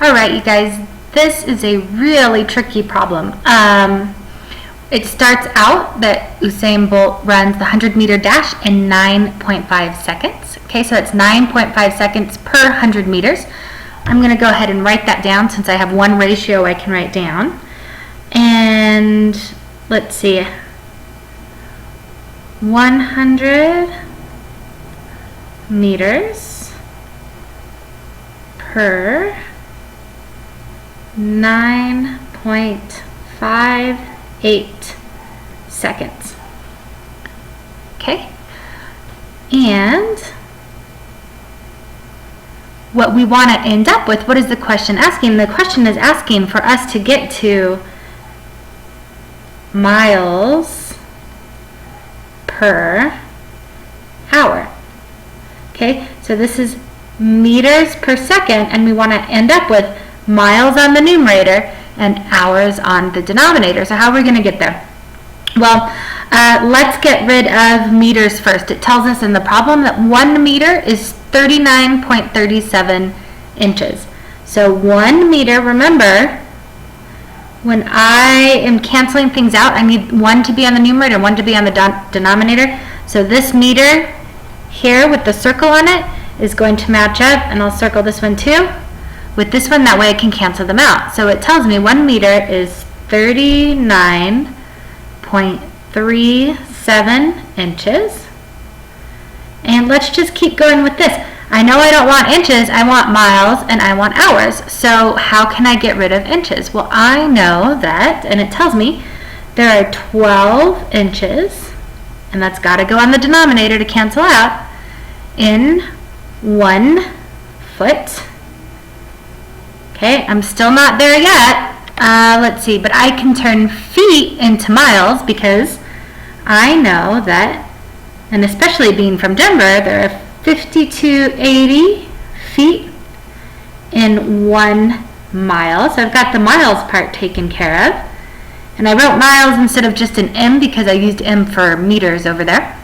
All right, you guys, this is a really tricky problem. It starts out that Usain Bolt runs the 100-meter dash in 9.5 seconds. Okay, so it's 9.5 seconds per 100 meters. I'm going to go ahead and write that down since I have one ratio I can write down. And let's see, 100 meters per 9.58 seconds. Okay, and what we want to end up with, what is the question asking? The question is asking for us to get to miles per hour. Okay, so this is meters per second, and we want to end up with miles on the numerator and hours on the denominator. So how are we going to get there? Well, let's get rid of meters first. It tells us in the problem that 1 meter is 39.37 inches. So 1 meter, remember, when I am canceling things out, I need 1 to be on the numerator and 1 to be on the denominator. So this meter here with the circle on it is going to match up, and I'll circle this one too with this one, that way I can cancel them out. So it tells me 1 meter is 39.37 inches. And let's just keep going with this. I know I don't want inches, I want miles, and I want hours. So how can I get rid of inches? Well, I know that, and it tells me there are 12 inches, and that's got to go on the denominator to cancel out, in 1 foot. Okay, I'm still not there yet. Let's see, but I can turn feet into miles because I know that, and especially being from Denver, there are 5,280 feet in 1 mile. So I've got the miles part taken care of. And I wrote miles instead of just an M because I used M for meters over there.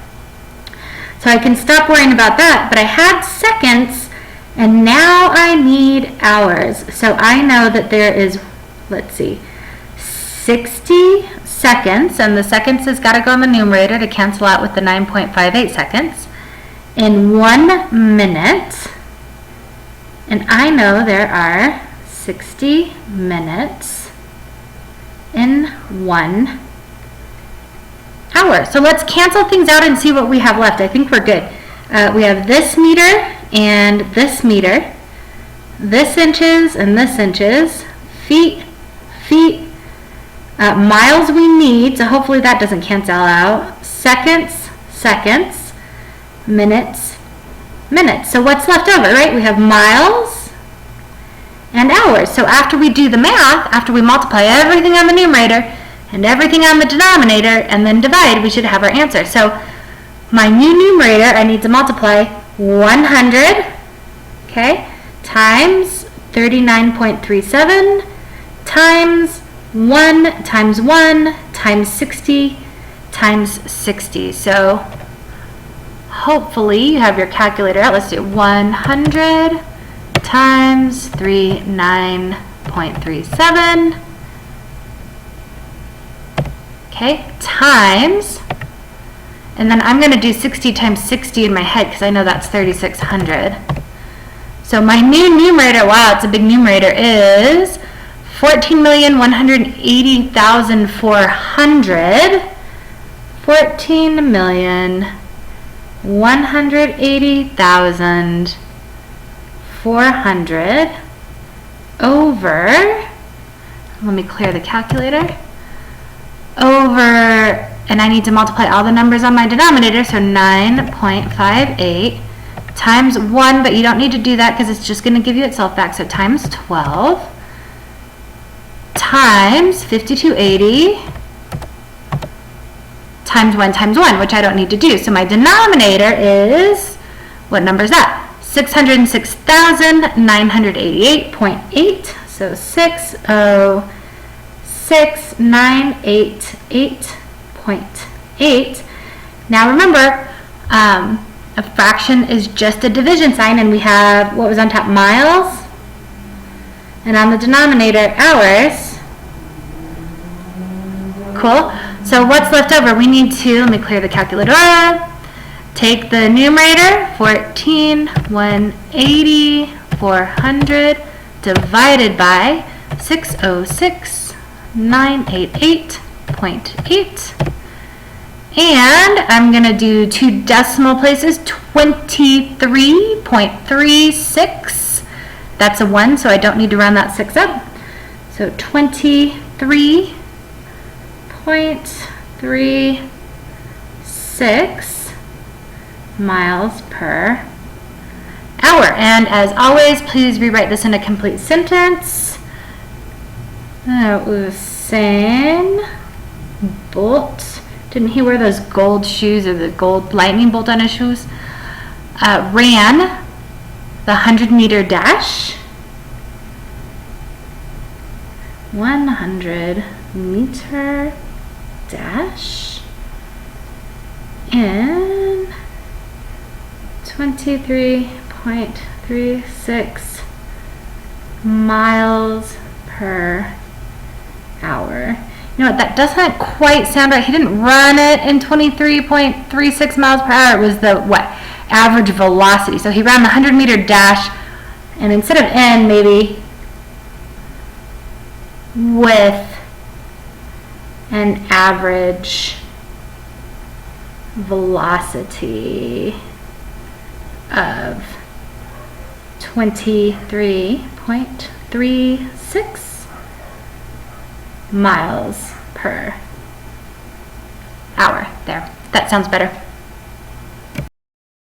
So I can stop worrying about that, but I had seconds, and now I need hours. So I know that there is, let's see, 60 seconds, and the seconds has got to go in the numerator to cancel out with the 9.58 seconds, in 1 minute. And I know there are 60 minutes in 1 hour. So let's cancel things out and see what we have left. I think we're good. We have this meter and this meter, this inches and this inches, feet, miles we need, so hopefully that doesn't cancel out, seconds, minutes. So what's left over, right? We have miles and hours. So after we do the math, after we multiply everything on the numerator and everything on the denominator and then divide, we should have our answer. So my new numerator, I need to multiply 100, okay, times 39.37 times 1 times 60 times 60. So hopefully you have your calculator out. Let's do 100 times 39.37, okay, times, and then I'm going to do 60 times 60 in my head because I know that's 3,600. So my new numerator, wow, it's a big numerator, is 14,180,400. 14,180,400 over, let me clear the calculator, over, and I need to multiply all the numbers on my denominator, so 9.58 times 1, but you don't need to do that because it's just going to give you itself back, so times 12 times 5,280 times 1, which I don't need to do. So my denominator is, what number is that? 606,988.8. So 606,988.8. Now remember, a fraction is just a division sign, and we have, what was on top, miles And on the denominator, hours. Cool. So what's left over? We need to, let me clear the calculator. Take the numerator, 14, 180, 400, divided by 606, 988.8. And I'm going to do 2 decimal places, 23.36. That's a 1, so I don't need to round that 6 up. So 23.36 miles per hour. And as always, please rewrite this in a complete sentence. Usain Bolt, didn't he wear those gold shoes or the gold lightning bolt on his shoes? Ran the 100-meter dash. 100-meter dash in 23.36 miles per hour. You know what, that doesn't quite sound right. He didn't run it in 23.36 miles per hour. It was the, average velocity. So he ran the 100-meter dash, and instead of in, maybe with an average velocity of 23.36 miles per hour. There, that sounds better.